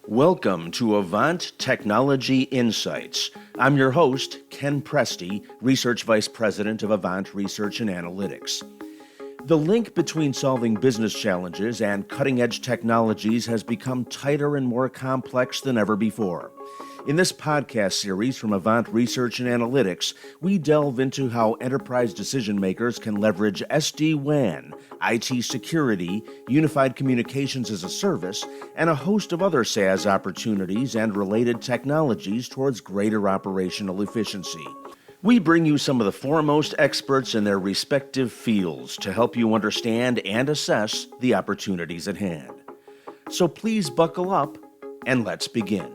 Welcome to AVANT Technology Insights. I'm your host, Ken Presti, Research Vice President of AVANT Research and Analytics. The link between solving business challenges and cutting-edge technologies has become tighter and more complex than ever before. In this podcast series from AVANT Research and Analytics, we delve into how enterprise decision makers can leverage SD-WAN, IT security, unified communications as a service, and a host of other SaaS opportunities and related technologies towards greater operational efficiency. We bring you some of the foremost experts in their respective fields to help you understand and assess the opportunities at hand. So please buckle up and let's begin.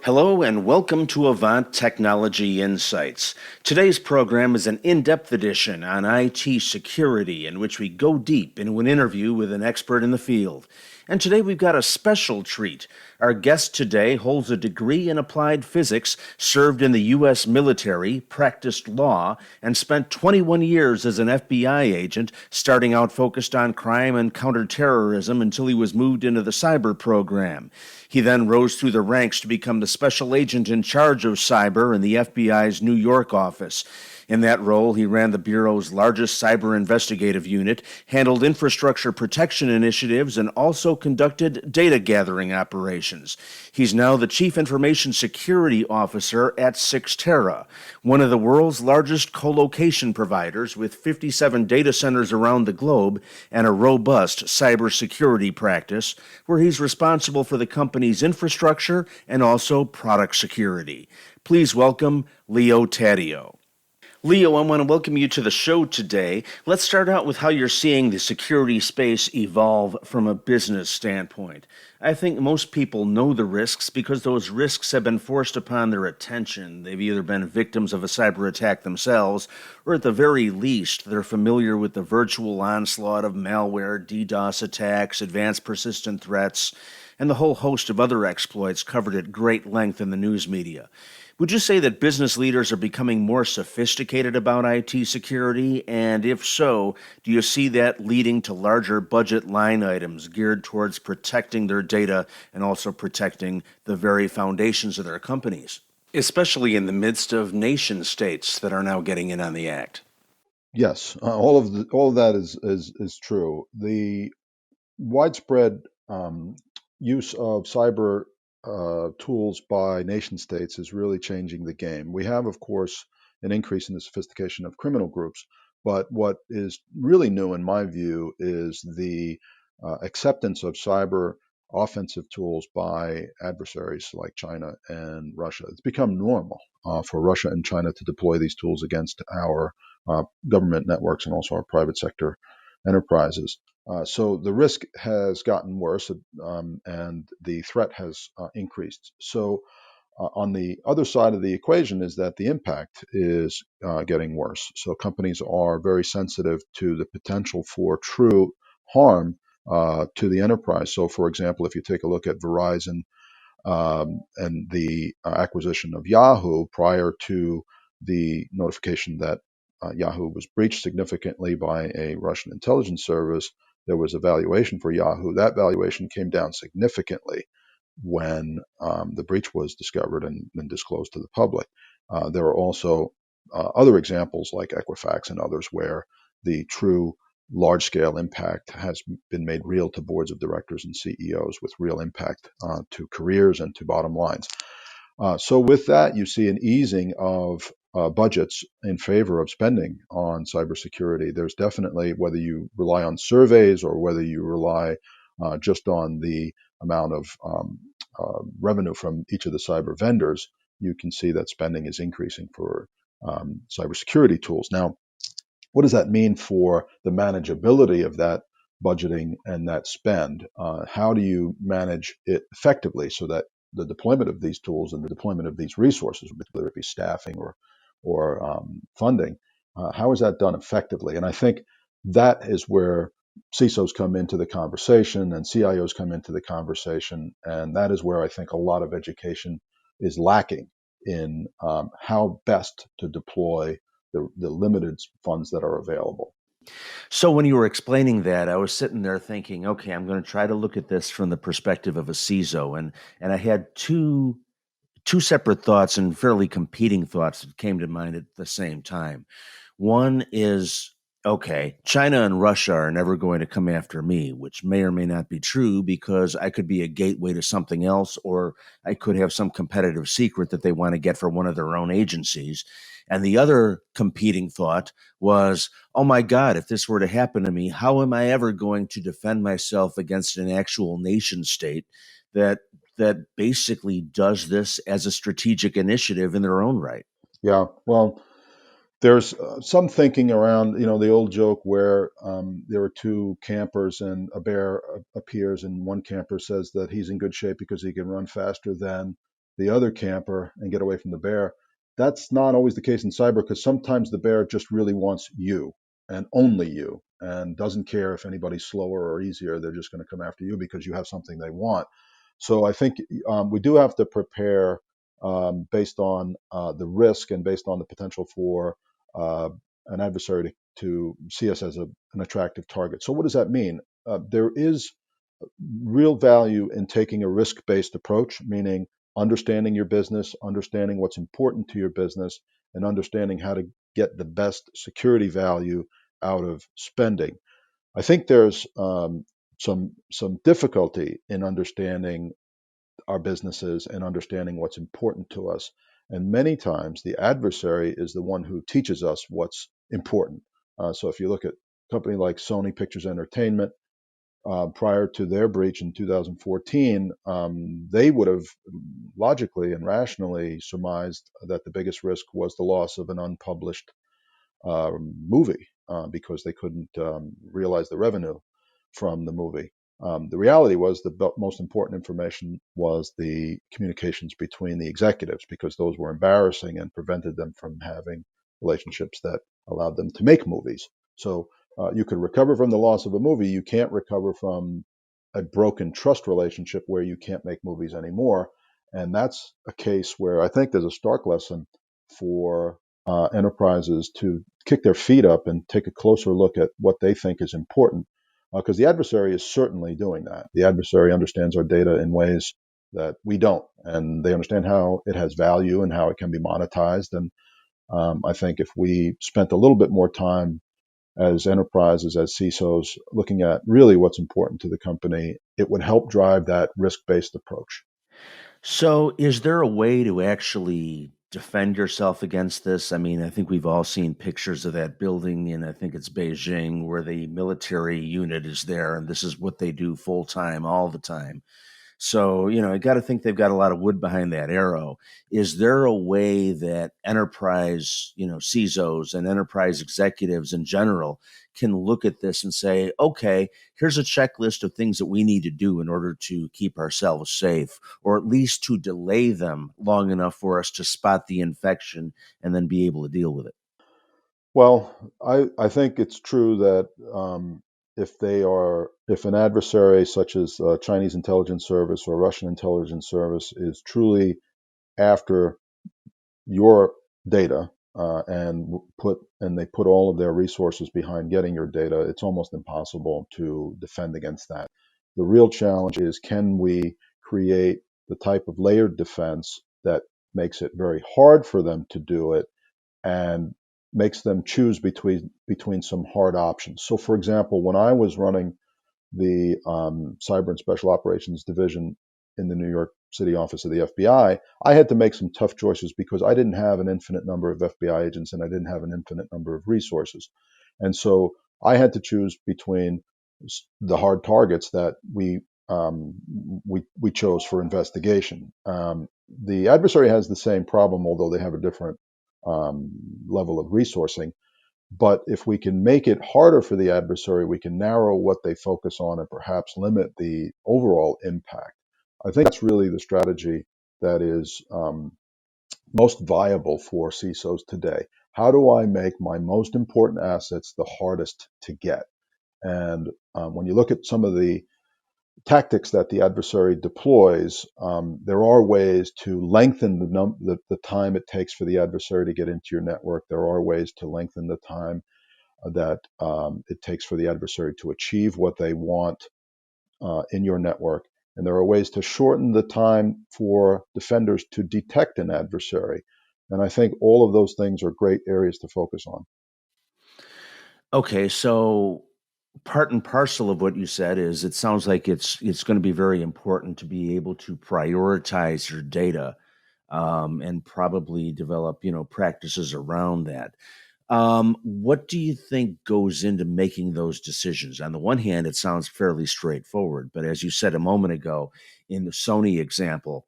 Hello and welcome to AVANT Technology Insights. Today's program is an in-depth edition on IT security in which we go deep into an interview with an expert in the field. And today we've got a special treat. Our guest today holds a degree in applied physics, served in the U.S. military, practiced law, and spent 21 years as an FBI agent, starting out focused on crime and counterterrorism until he was moved into the cyber program. He then rose through the ranks to become the special agent in charge of cyber in the FBI's New York office. In that role, he ran the Bureau's largest cyber investigative unit, handled infrastructure protection initiatives, and also conducted data gathering operations. He's now the Chief Information Security Officer at Cyxtera, one of the world's largest co-location providers with 57 data centers around the globe and a robust cybersecurity practice, where he's responsible for the company's infrastructure and also product security. Please welcome Leo Taddeo. Leo, I want to welcome you to the show today. Let's start out with how you're seeing the security space evolve from a business standpoint. I think most people know the risks because those risks have been forced upon their attention. They've either been victims of a cyber attack themselves, or at the very least, they're familiar with the virtual onslaught of malware, DDoS attacks, advanced persistent threats, and the whole host of other exploits covered at great length in the news media. Would you say that business leaders are becoming more sophisticated about IT security? And if so, do you see that leading to larger budget line items geared towards protecting their data and also protecting the very foundations of their companies, especially in the midst of nation states that are now getting in on the act? Yes, all of that is true. The widespread use of cyber tools by nation states is really changing the game. We have, of course, an increase in the sophistication of criminal groups, but what is really new, in my view, is the acceptance of cyber offensive tools by adversaries like China and Russia. It's become normal for Russia and China to deploy these tools against our government networks and also our private sector enterprises. So the risk has gotten worse and the threat has increased. So on the other side of the equation is that the impact is getting worse. So companies are very sensitive to the potential for true harm to the enterprise. So, for example, if you take a look at Verizon and the acquisition of Yahoo prior to the notification that Yahoo was breached significantly by a Russian intelligence service, there was a valuation for Yahoo. That valuation came down significantly when the breach was discovered and disclosed to the public. There are also other examples like Equifax and others where the true large scale impact has been made real to boards of directors and CEOs with real impact to careers and to bottom lines. So with that, you see an easing of budgets in favor of spending on cybersecurity. There's definitely, whether you rely on surveys or whether you rely just on the amount of revenue from each of the cyber vendors, you can see that spending is increasing for cybersecurity tools. Now, what does that mean for the manageability of that budgeting and that spend? How do you manage it effectively so that the deployment of these tools and the deployment of these resources, whether it be staffing or funding, how is that done effectively? And I think that is where CISOs come into the conversation and CIOs come into the conversation, and that is where I think a lot of education is lacking in how best to deploy the limited funds that are available. So when you were explaining that, I was sitting there thinking, okay, I'm going to try to look at this from the perspective of a CISO, and I had two separate thoughts and fairly competing thoughts that came to mind at the same time. One is, okay, China and Russia are never going to come after me, which may or may not be true because I could be a gateway to something else, or I could have some competitive secret that they want to get for one of their own agencies. And the other competing thought was, oh my God, if this were to happen to me, how am I ever going to defend myself against an actual nation state that basically does this as a strategic initiative in their own right? Yeah, well, there's some thinking around, the old joke where there are two campers and a bear appears, and one camper says that he's in good shape because he can run faster than the other camper and get away from the bear. That's not always the case in cyber because sometimes the bear just really wants you and only you and doesn't care if anybody's slower or easier. They're just going to come after you because you have something they want. So I think we do have to prepare based on the risk and based on the potential for uh, an adversary to see us as an attractive target. So what does that mean? There is real value in taking a risk-based approach, meaning understanding your business, understanding what's important to your business, and understanding how to get the best security value out of spending. I think there's some difficulty in understanding our businesses and understanding what's important to us. And many times the adversary is the one who teaches us what's important. So if you look at a company like Sony Pictures Entertainment, prior to their breach in 2014, they would have logically and rationally surmised that the biggest risk was the loss of an unpublished movie because they couldn't realize the revenue from the movie. The reality was the most important information was the communications between the executives because those were embarrassing and prevented them from having relationships that allowed them to make movies. So you could recover from the loss of a movie. You can't recover from a broken trust relationship where you can't make movies anymore. And that's a case where I think there's a stark lesson for enterprises to kick their feet up and take a closer look at what they think is important because the adversary is certainly doing that. The adversary understands our data in ways that we don't, and they understand how it has value and how it can be monetized. And I think if we spent a little bit more time as enterprises, as CISOs, looking at really what's important to the company, it would help drive that risk-based approach. So, is there a way to actually defend yourself against this? I mean, I think we've all seen pictures of that building in, I think it's Beijing, where the military unit is there, and this is what they do full time, all the time. So, I got to think they've got a lot of wood behind that arrow. Is there a way that enterprise, CISOs and enterprise executives in general can look at this and say, okay, here's a checklist of things that we need to do in order to keep ourselves safe, or at least to delay them long enough for us to spot the infection and then be able to deal with it? Well, I think it's true that if an adversary such as Chinese intelligence service or Russian intelligence service is truly after your data and they put all of their resources behind getting your data, it's almost impossible to defend against that. The real challenge is can we create the type of layered defense that makes it very hard for them to do it and makes them choose between some hard options. So, for example, when I was running the Cyber and Special Operations Division in the New York City office of the FBI had to make some tough choices because I didn't have an infinite number of FBI agents and I didn't have an infinite number of resources. And so I had to choose between the hard targets that we chose for investigation. The adversary has the same problem, although they have a different um, level of resourcing. But if we can make it harder for the adversary, we can narrow what they focus on and perhaps limit the overall impact. I think that's really the strategy that is most viable for CISOs today. How do I make my most important assets the hardest to get? And when you look at some of the tactics that the adversary deploys, there are ways to lengthen the time it takes for the adversary to get into your network. There are ways to lengthen the time that it takes for the adversary to achieve what they want in your network. And there are ways to shorten the time for defenders to detect an adversary. And I think all of those things are great areas to focus on. Okay, so part and parcel of what you said is it sounds like it's going to be very important to be able to prioritize your data, and probably develop, practices around that. What do you think goes into making those decisions? On the one hand, it sounds fairly straightforward, but as you said a moment ago, in the Sony example,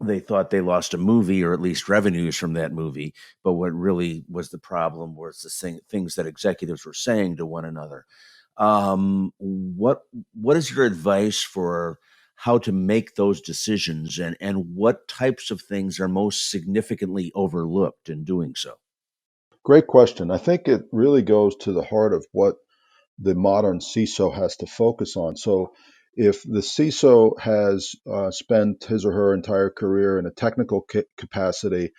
they thought they lost a movie or at least revenues from that movie. But what really was the problem was things that executives were saying to one another. What is your advice for how to make those decisions, and what types of things are most significantly overlooked in doing so? Great question. I think it really goes to the heart of what the modern CISO has to focus on. So, if the CISO has spent his or her entire career in a technical capacity,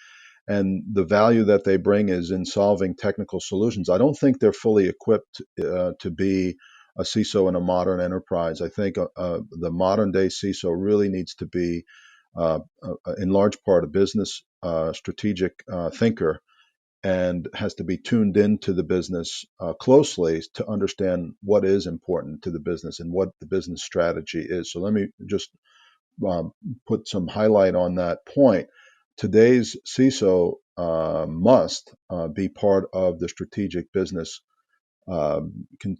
and the value that they bring is in solving technical solutions, I don't think they're fully equipped to be a CISO in a modern enterprise. I think the modern day CISO really needs to be, in large part, a business strategic thinker, and has to be tuned into the business closely to understand what is important to the business and what the business strategy is. So let me just um, put some highlight on that point. Today's CISO must be part of the strategic business con-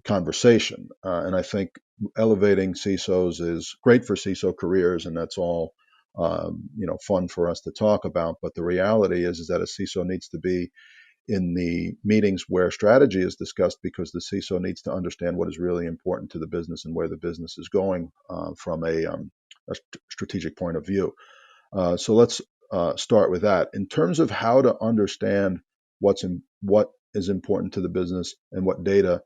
conversation. And I think elevating CISOs is great for CISO careers, and that's all fun for us to talk about. But the reality is that a CISO needs to be in the meetings where strategy is discussed, because the CISO needs to understand what is really important to the business and where the business is going from a strategic point of view. So let's start with that. In terms of how to understand what is important to the business and what data,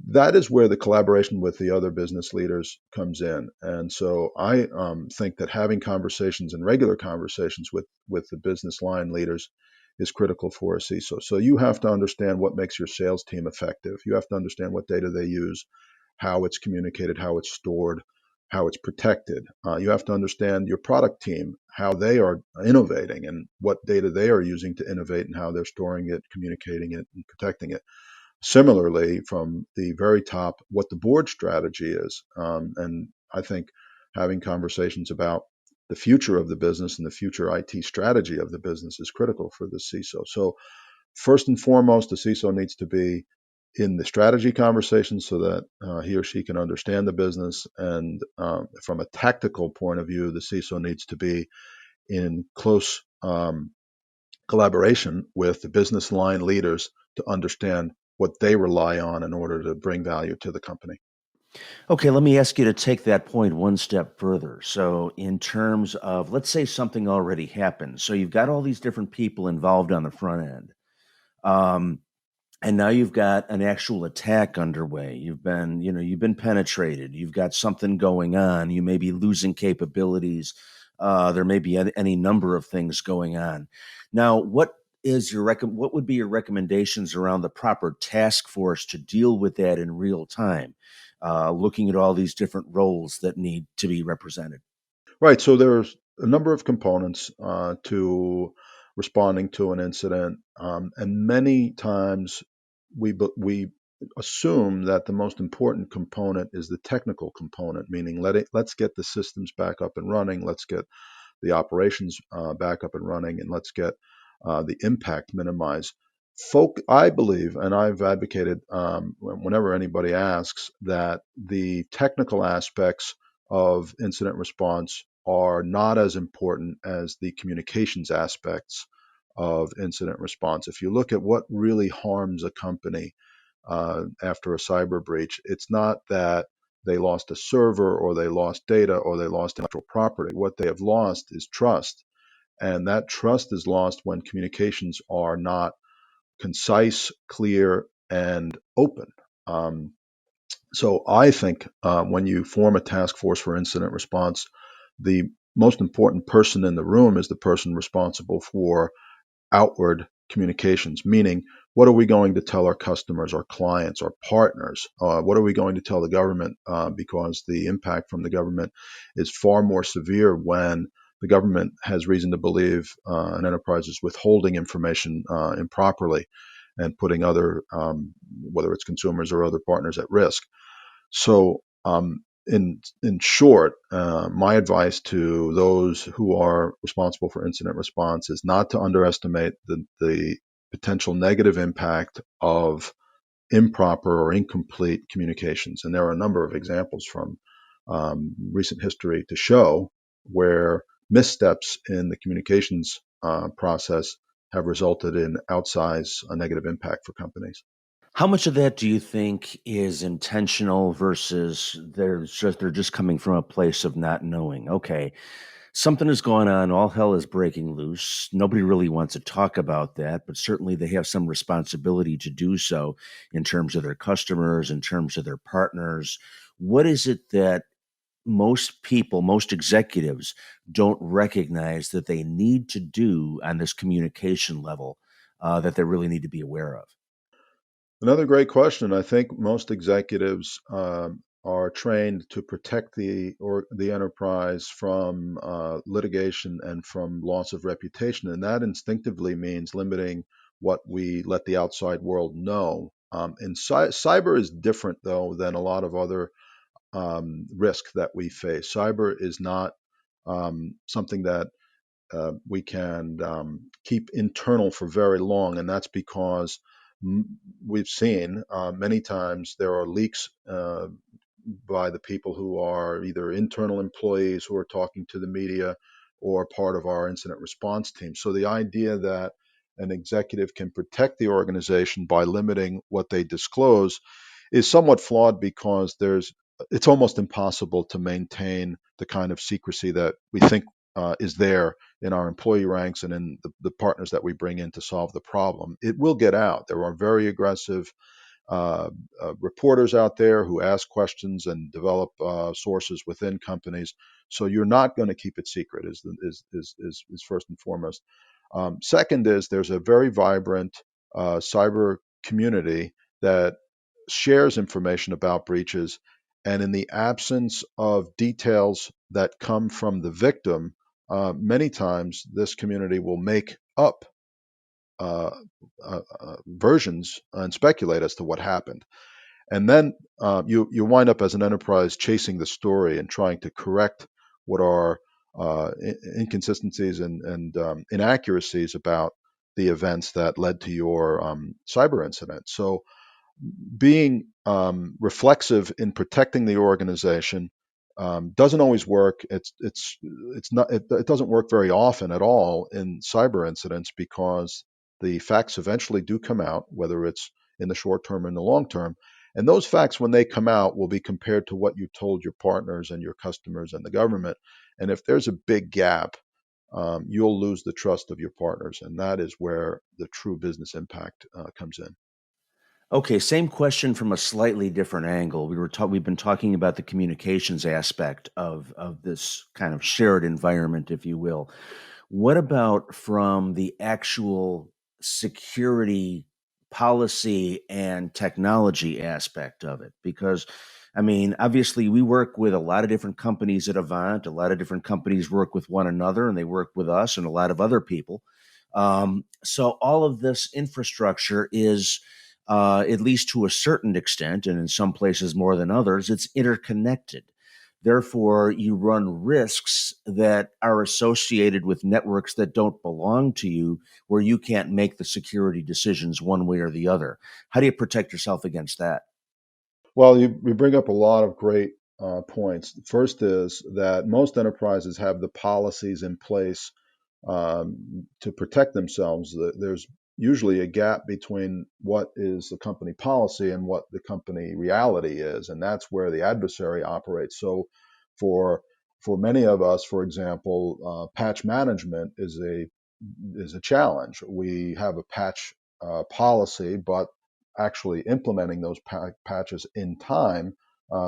that is where the collaboration with the other business leaders comes in. And so I think that having conversations and regular conversations with the business line leaders is critical for a CISO. So you have to understand what makes your sales team effective. You have to understand what data they use, how it's communicated, how it's stored, how it's protected. You have to understand your product team, how they are innovating and what data they are using to innovate and how they're storing it, communicating it, and protecting it. Similarly, from the very top, what the board strategy is. And I think having conversations about the future of the business and the future IT strategy of the business is critical for the CISO. So first and foremost, the CISO needs to be in the strategy conversation so that he or she can understand the business. And from a tactical point of view, the CISO needs to be in close collaboration with the business line leaders to understand what they rely on in order to bring value to the company. Okay, let me ask you to take that point one step further. So, in terms of, let's say something already happened. So, you've got all these different people involved on the front end. Um, and now you've got an actual attack underway. You've been penetrated. You've got something going on. You may be losing capabilities. There may be any number of things going on. Now, what would be your recommendations around the proper task force to deal with that in real time? Looking at all these different roles that need to be represented. Right. So there's a number of components to responding to an incident, and many times we assume that the most important component is the technical component, meaning let's get the systems back up and running, let's get the operations back up and running, and let's get the impact minimized. I believe, and I've advocated whenever anybody asks, that the technical aspects of incident response are not as important as the communications aspects of incident response. If you look at what really harms a company after a cyber breach, it's not that they lost a server or they lost data or they lost intellectual property. What they have lost is trust. And that trust is lost when communications are not concise, clear, and open. Um, so I think when you form a task force for incident response, the most important person in the room is the person responsible for outward communications, meaning what are we going to tell our customers, our clients, our partners? What are we going to tell the government? Because the impact from the government is far more severe when the government has reason to believe an enterprise is withholding information improperly and putting other, whether it's consumers or other partners, at risk. So, in short, my advice to those who are responsible for incident response is not to underestimate the potential negative impact of improper or incomplete communications. And there are a number of examples from recent history to show where missteps in the communications process have resulted in outsized negative impact for companies. How much of that do you think is intentional versus they're just coming from a place of not knowing? Okay, something is going on, all hell is breaking loose. Nobody really wants to talk about that, but certainly they have some responsibility to do so in terms of their customers, in terms of their partners. What is it that most people, most executives don't recognize that they need to do on this communication level that they really need to be aware of? Another great question. I think most executives are trained to protect the enterprise from litigation and from loss of reputation, and that instinctively means limiting what we let the outside world know. Cyber is different, though, than a lot of other risks that we face. Cyber is not something that we can keep internal for very long, and that's because we've seen many times there are leaks by the people who are either internal employees who are talking to the media or part of our incident response team. So the idea that an executive can protect the organization by limiting what they disclose is somewhat flawed because it's almost impossible to maintain the kind of secrecy that we think is there in our employee ranks and in the partners that we bring in to solve the problem. It will get out. There are very aggressive reporters out there who ask questions and develop sources within companies. So you're not going to keep it secret is first and foremost. Second is there's a very vibrant cyber community that shares information about breaches. And in the absence of details that come from the victim, many times this community will make up uh, versions and speculate as to what happened. And then you wind up as an enterprise chasing the story and trying to correct what are inconsistencies and inaccuracies about the events that led to your cyber incident. So being reflexive in protecting the organization doesn't always work. It doesn't work very often at all in cyber incidents because the facts eventually do come out, whether it's in the short term or in the long term. And those facts, when they come out, will be compared to what you told your partners and your customers and the government. And if there's a big gap, you'll lose the trust of your partners, and that is where the true business impact comes in. Okay, same question from a slightly different angle. We've been talking about the communications aspect of this kind of shared environment, if you will. What about from the actual security policy and technology aspect of it? Because, I mean, obviously, we work with a lot of different companies at Avant. A lot of different companies work with one another, and they work with us and a lot of other people. So, all of this infrastructure is, at least to a certain extent, and in some places more than others, it's interconnected. Therefore, you run risks that are associated with networks that don't belong to you, where you can't make the security decisions one way or the other. How do you protect yourself against that? Well, you bring up a lot of great points. First is that most enterprises have the policies in place to protect themselves. There's usually a gap between what is the company policy and what the company reality is, and that's where the adversary operates. So, for for many of us, for example, patch management is a challenge. We have a patch policy, but actually implementing those patches in time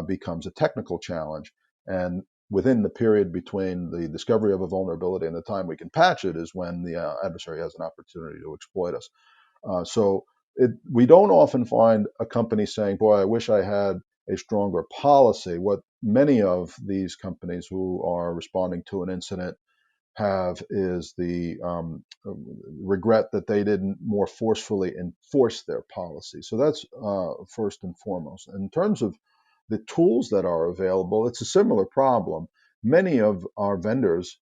becomes a technical challenge. And within the period between the discovery of a vulnerability and the time we can patch it is when the adversary has an opportunity to exploit us. We don't often find a company saying, boy, I wish I had a stronger policy. What many of these companies who are responding to an incident have is the regret that they didn't more forcefully enforce their policy. So that's first and foremost. In terms of the tools that are available, it's a similar problem. Many of our vendors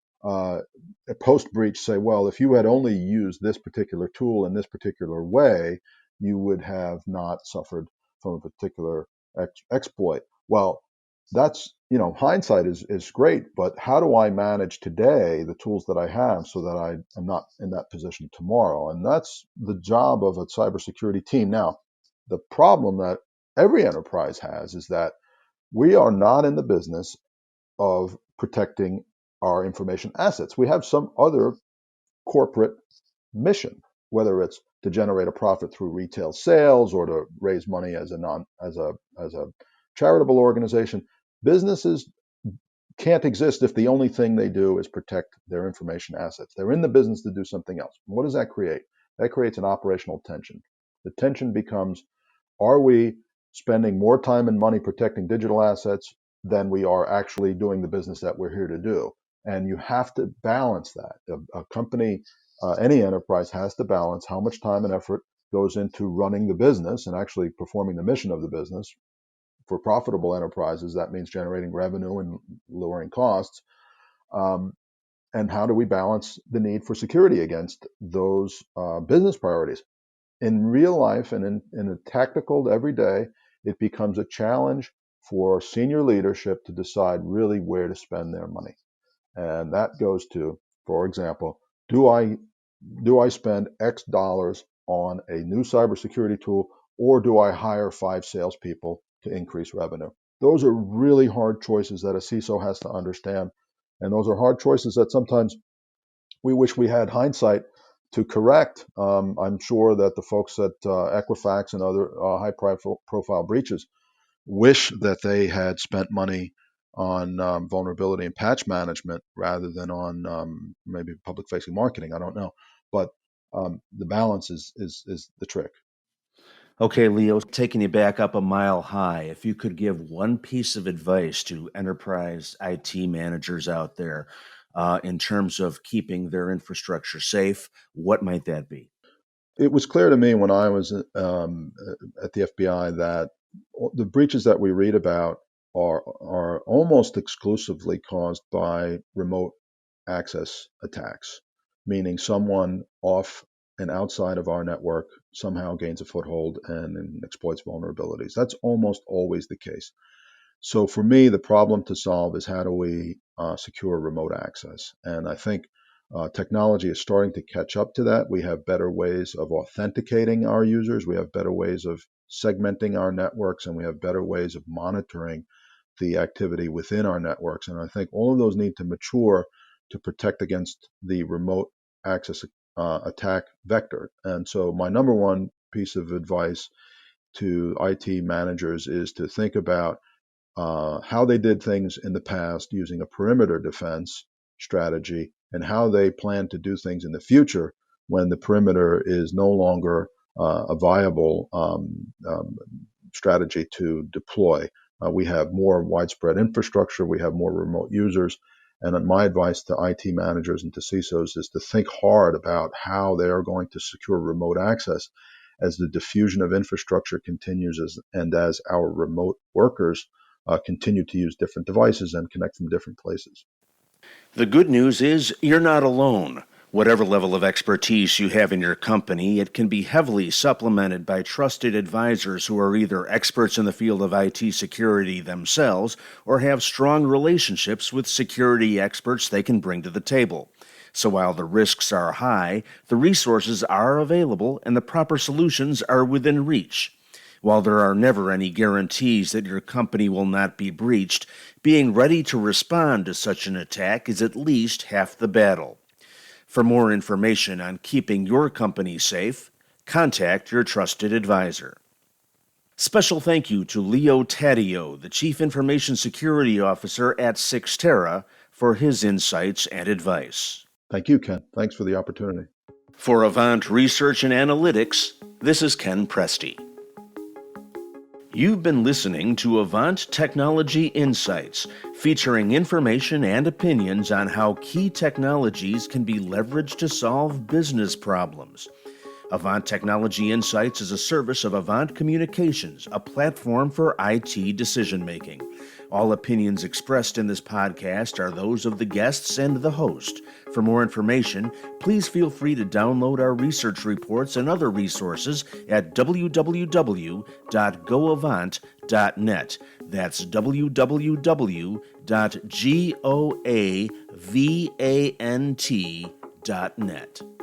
post breach say, well, if you had only used this particular tool in this particular way, you would have not suffered from a particular exploit. Well, that's, hindsight is great, but how do I manage today the tools that I have so that I am not in that position tomorrow? And that's the job of a cybersecurity team. Now, the problem that every enterprise has is that we are not in the business of protecting our information assets. We have some other corporate mission, whether it's to generate a profit through retail sales or to raise money as a charitable organization. Businesses can't exist if the only thing they do is protect their information assets. They're in the business to do something else. What does that create? That creates an operational tension. The tension becomes, are we spending more time and money protecting digital assets than we are actually doing the business that we're here to do? And you have to balance that. A company, any enterprise has to balance how much time and effort goes into running the business and actually performing the mission of the business. For profitable enterprises, that means generating revenue and lowering costs. And how do we balance the need for security against those business priorities? In real life and in a tactical everyday, it becomes a challenge for senior leadership to decide really where to spend their money. And that goes to, for example, do I spend X dollars on a new cybersecurity tool, or do I hire 5 salespeople to increase revenue? Those are really hard choices that a CISO has to understand. And those are hard choices that sometimes we wish we had hindsight to correct. I'm sure that the folks at Equifax and other high-profile breaches wish that they had spent money on vulnerability and patch management rather than on maybe public-facing marketing. I don't know, but the balance is the trick. Okay, Leo, taking you back up a mile high, if you could give one piece of advice to enterprise IT managers out there in terms of keeping their infrastructure safe, what might that be? It was clear to me when I was at the FBI that the breaches that we read about are almost exclusively caused by remote access attacks, meaning someone off and outside of our network somehow gains a foothold and exploits vulnerabilities. That's almost always the case. So for me, the problem to solve is how do we secure remote access? And I think technology is starting to catch up to that. We have better ways of authenticating our users. We have better ways of segmenting our networks, and we have better ways of monitoring the activity within our networks. And I think all of those need to mature to protect against the remote access attack vector. And so my number one piece of advice to IT managers is to think about how they did things in the past using a perimeter defense strategy and how they plan to do things in the future when the perimeter is no longer a viable strategy to deploy. We have more widespread infrastructure, we have more remote users, and my advice to IT managers and to CISOs is to think hard about how they are going to secure remote access as the diffusion of infrastructure continues and as our remote workers continue to use different devices and connect from different places. The good news is you're not alone. Whatever level of expertise you have in your company, it can be heavily supplemented by trusted advisors who are either experts in the field of IT security themselves or have strong relationships with security experts they can bring to the table. So while the risks are high, the resources are available and the proper solutions are within reach. While there are never any guarantees that your company will not be breached, being ready to respond to such an attack is at least half the battle. For more information on keeping your company safe, contact your trusted advisor. Special thank you to Leo Taddeo, the Chief Information Security Officer at Cyxtera, for his insights and advice. Thank you, Ken. Thanks for the opportunity. For AVANT Research and Analytics, this is Ken Presti. You've been listening to AVANT Technology Insights, featuring information and opinions on how key technologies can be leveraged to solve business problems. AVANT Technology Insights is a service of AVANT Communications, a platform for IT decision-making. All opinions expressed in this podcast are those of the guests and the host. For more information, please feel free to download our research reports and other resources at www.goavant.net. That's www.goavant.net.